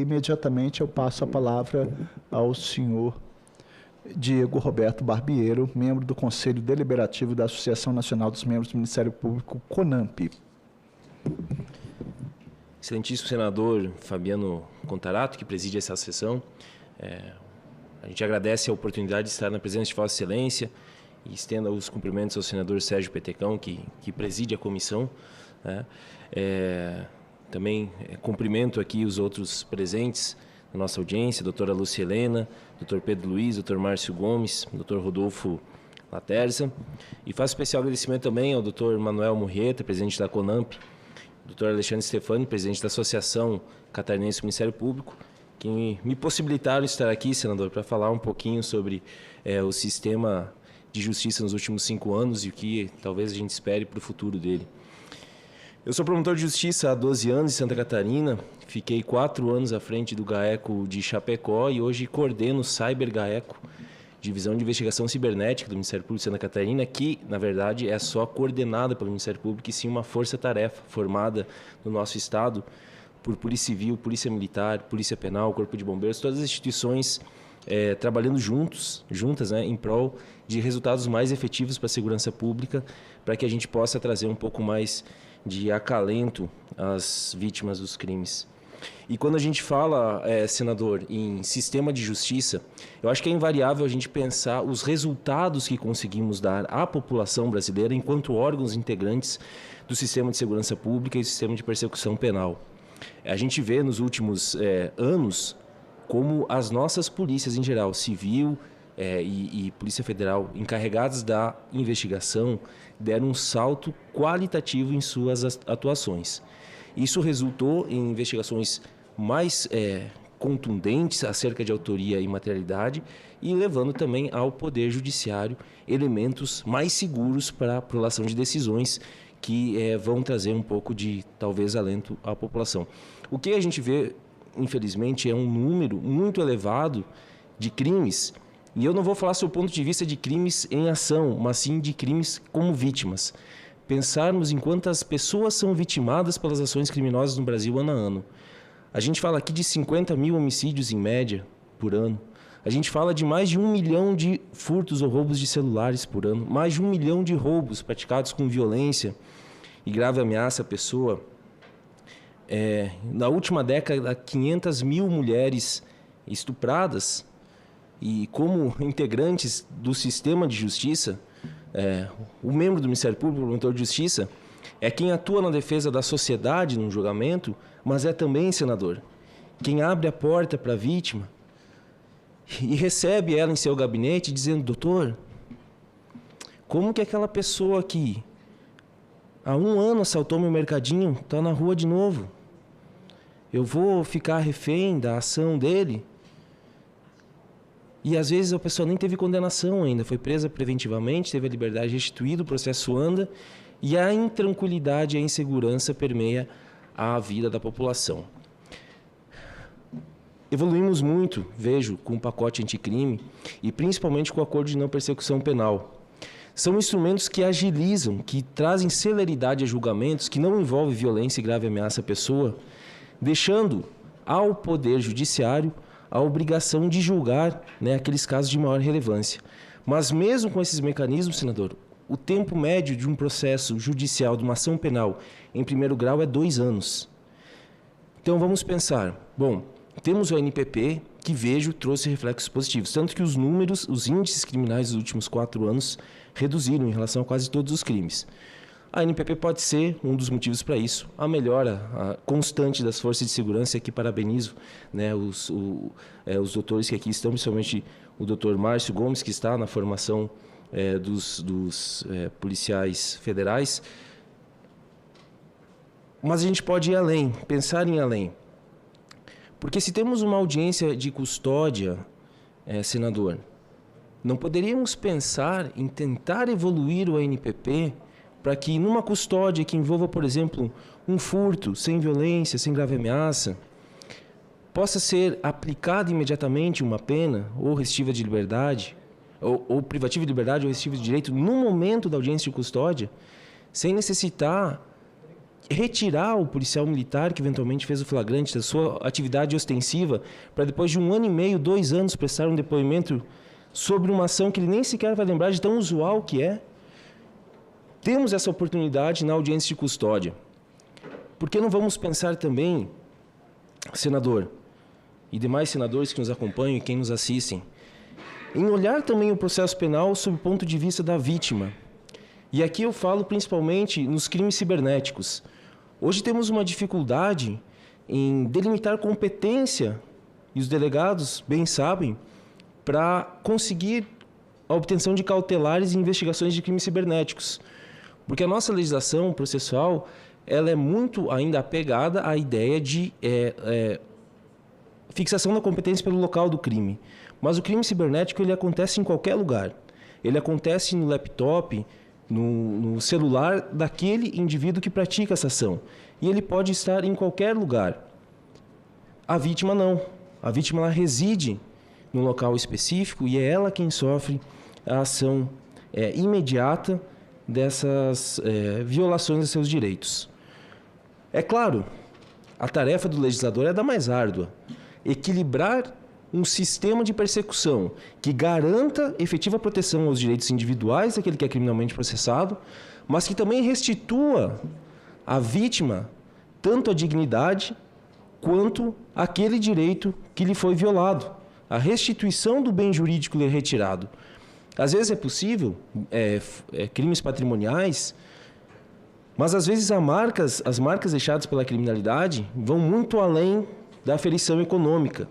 imediatamente eu passo a palavra ao senhor Diego Roberto Barbiero, membro do Conselho Deliberativo da Associação Nacional dos Membros do Ministério Público, CONAMP. Excelentíssimo senador Fabiano Contarato, que preside essa sessão, a gente agradece a oportunidade de estar na presença de Vossa Excelência e estenda os cumprimentos ao senador Sérgio Petecão, que preside a comissão. Também cumprimento aqui os outros presentes na nossa audiência, a doutora Lúcia Helena, doutor Pedro Luiz, doutor Márcio Gomes, doutor Rodolfo Laterza, e faço especial agradecimento também ao doutor Manuel Murrieta, presidente da CONAMP, doutor Alexandre Stefani, presidente da Associação Catarinense do Ministério Público, que me possibilitaram estar aqui, senador, para falar um pouquinho sobre o sistema de justiça nos últimos 5 anos e o que talvez a gente espere para o futuro dele. Eu sou promotor de justiça há 12 anos em Santa Catarina, fiquei 4 anos à frente do GAECO de Chapecó e hoje coordeno o Cyber GAECO, Divisão de Investigação Cibernética do Ministério Público de Santa Catarina, que, na verdade, é só coordenada pelo Ministério Público e sim uma força-tarefa formada no nosso Estado por Polícia Civil, Polícia Militar, Polícia Penal, Corpo de Bombeiros, todas as instituições trabalhando juntas, em prol de resultados mais efetivos para a segurança pública, para que a gente possa trazer um pouco mais de acalento às vítimas dos crimes. E quando a gente fala, senador, em sistema de justiça, eu acho que é invariável a gente pensar os resultados que conseguimos dar à população brasileira enquanto órgãos integrantes do sistema de segurança pública e sistema de persecução penal. A gente vê nos últimos anos como as nossas polícias em geral, civil e Polícia Federal, encarregadas da investigação, deram um salto qualitativo em suas atuações. Isso resultou em investigações mais contundentes acerca de autoria e materialidade e levando também ao Poder Judiciário elementos mais seguros para a prolação de decisões que vão trazer um pouco de, talvez, alento à população. O que a gente vê, infelizmente, é um número muito elevado de crimes, e eu não vou falar sobre o ponto de vista de crimes em ação, mas sim de crimes como vítimas. Pensarmos em quantas pessoas são vitimadas pelas ações criminosas no Brasil ano a ano. A gente fala aqui de 50 mil homicídios em média por ano. A gente fala de mais de 1 milhão de furtos ou roubos de celulares por ano, mais de 1 milhão de roubos praticados com violência e grave ameaça à pessoa. Na última década, 500 mil mulheres estupradas, e como integrantes do sistema de justiça, o membro do Ministério Público, o promotor de justiça, é quem atua na defesa da sociedade num julgamento, mas é também, senador, quem abre a porta para a vítima e recebe ela em seu gabinete dizendo: doutor, como que aquela pessoa que há 1 ano assaltou meu mercadinho está na rua de novo? Eu vou ficar refém da ação dele? E às vezes a pessoa nem teve condenação ainda, foi presa preventivamente, teve a liberdade restituída, o processo anda e a intranquilidade e a insegurança permeia a vida da população. Evoluímos muito, vejo, com o pacote anticrime e principalmente com o acordo de não persecução penal. São instrumentos que agilizam, que trazem celeridade a julgamentos, que não envolvem violência e grave ameaça à pessoa, deixando ao Poder Judiciário a obrigação de julgar, aqueles casos de maior relevância. Mas mesmo com esses mecanismos, senador, o tempo médio de um processo judicial, de uma ação penal em primeiro grau é 2 anos. Então vamos pensar, temos o ANPP, que trouxe reflexos positivos, tanto que os números, os índices criminais dos últimos 4 anos reduziram em relação a quase todos os crimes. A ANPP pode ser um dos motivos para isso. A melhora constante das forças de segurança, aqui parabenizo os doutores que aqui estão, principalmente o doutor Márcio Gomes, que está na formação dos policiais federais. Mas a gente pode ir além, pensar em além. Porque se temos uma audiência de custódia, senador, não poderíamos pensar em tentar evoluir o ANPP para que numa custódia que envolva, por exemplo, um furto sem violência, sem grave ameaça, possa ser aplicada imediatamente uma pena ou restritiva de liberdade, ou privativa de liberdade ou restritiva de direito no momento da audiência de custódia, sem necessitar retirar o policial militar que eventualmente fez o flagrante da sua atividade ostensiva para depois de 1 ano e meio, 2 anos, prestar um depoimento sobre uma ação que ele nem sequer vai lembrar de tão usual que é. Temos essa oportunidade na audiência de custódia. Por que não vamos pensar também, senador, e demais senadores que nos acompanham e quem nos assistem, em olhar também o processo penal sob o ponto de vista da vítima? E aqui eu falo principalmente nos crimes cibernéticos. Hoje temos uma dificuldade em delimitar competência, e os delegados bem sabem, para conseguir a obtenção de cautelares e investigações de crimes cibernéticos. Porque a nossa legislação processual ela é muito ainda apegada à ideia de fixação da competência pelo local do crime. Mas o crime cibernético ele acontece em qualquer lugar. Ele acontece no laptop, no celular daquele indivíduo que pratica essa ação. E ele pode estar em qualquer lugar. A vítima não. A vítima ela reside num local específico e é ela quem sofre a ação imediata dessas violações de seus direitos. É claro, a tarefa do legislador é da mais árdua. Equilibrar um sistema de persecução que garanta efetiva proteção aos direitos individuais daquele que é criminalmente processado, mas que também restitua à vítima tanto a dignidade quanto aquele direito que lhe foi violado. A restituição do bem jurídico lhe retirado. Às vezes é possível crimes patrimoniais, mas às vezes as marcas deixadas pela criminalidade vão muito além da aferição econômica.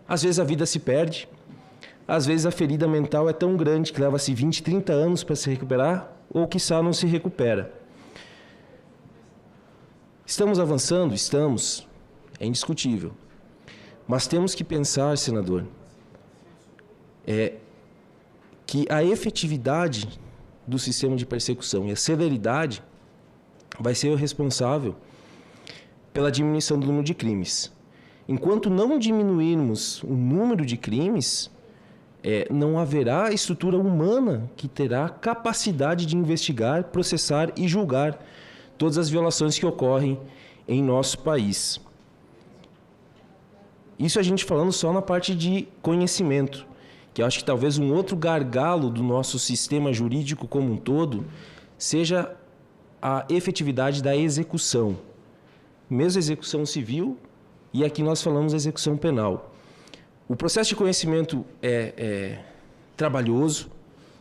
Às vezes a vida se perde, às vezes a ferida mental é tão grande que leva-se 20, 30 anos para se recuperar, ou quiçá não se recupera. Estamos avançando? Estamos. É indiscutível. Mas temos que pensar, senador, que a efetividade do sistema de persecução e a celeridade vai ser o responsável pela diminuição do número de crimes. Enquanto não diminuirmos o número de crimes, não haverá estrutura humana que terá capacidade de investigar, processar e julgar todas as violações que ocorrem em nosso país. Isso a gente falando só na parte de conhecimento, que eu acho que talvez um outro gargalo do nosso sistema jurídico como um todo seja a efetividade da execução. Mesmo a execução civil, e aqui nós falamos da execução penal. O processo de conhecimento é trabalhoso,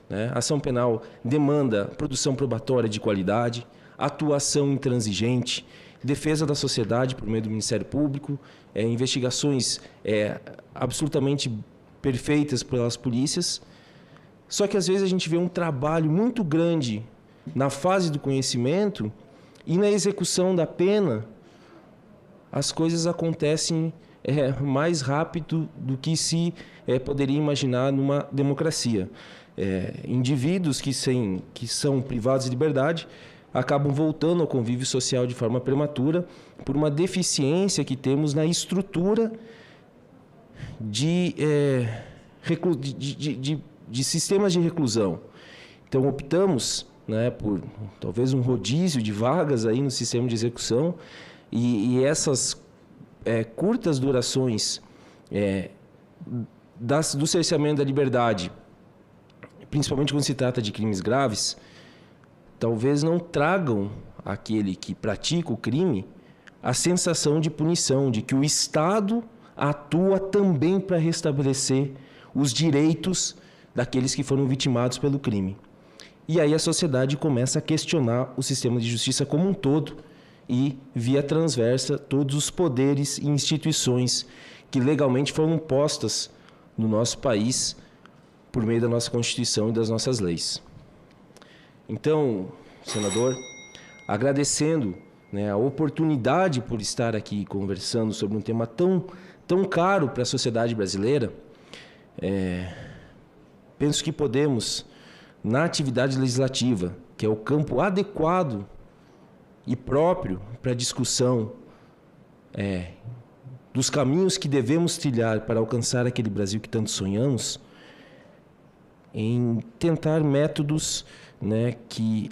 né? A ação penal demanda produção probatória de qualidade, atuação intransigente, defesa da sociedade por meio do Ministério Público, investigações absolutamente perfeitas pelas polícias. Só que às vezes a gente vê um trabalho muito grande na fase do conhecimento e na execução da pena as coisas acontecem mais rápido do que se poderia imaginar numa democracia. Indivíduos que são privados de liberdade acabam voltando ao convívio social de forma prematura por uma deficiência que temos na estrutura de sistemas de reclusão. Então, optamos, né, por talvez um rodízio de vagas aí no sistema de execução e essas curtas durações do cerceamento da liberdade, principalmente quando se trata de crimes graves, talvez não tragam àquele que pratica o crime a sensação de punição, de que o Estado atua também para restabelecer os direitos daqueles que foram vitimados pelo crime. E aí a sociedade começa a questionar o sistema de justiça como um todo e, via transversa, todos os poderes e instituições que legalmente foram postas no nosso país por meio da nossa Constituição e das nossas leis. Então, senador, agradecendo, né, a oportunidade por estar aqui conversando sobre um tema tão caro para a sociedade brasileira, penso que podemos, na atividade legislativa, que é o campo adequado e próprio para a discussão dos caminhos que devemos trilhar para alcançar aquele Brasil que tanto sonhamos, em tentar métodos, né, que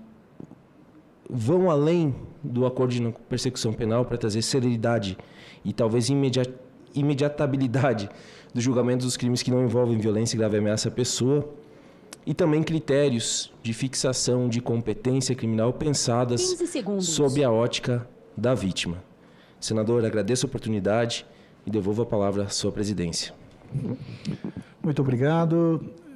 vão além do acordo de não persecução penal para trazer celeridade e talvez imediatabilidade do julgamento dos crimes que não envolvem violência e grave ameaça à pessoa, e também critérios de fixação de competência criminal pensadas sob a ótica da vítima. Senador, agradeço a oportunidade e devolvo a palavra à sua presidência. Muito obrigado.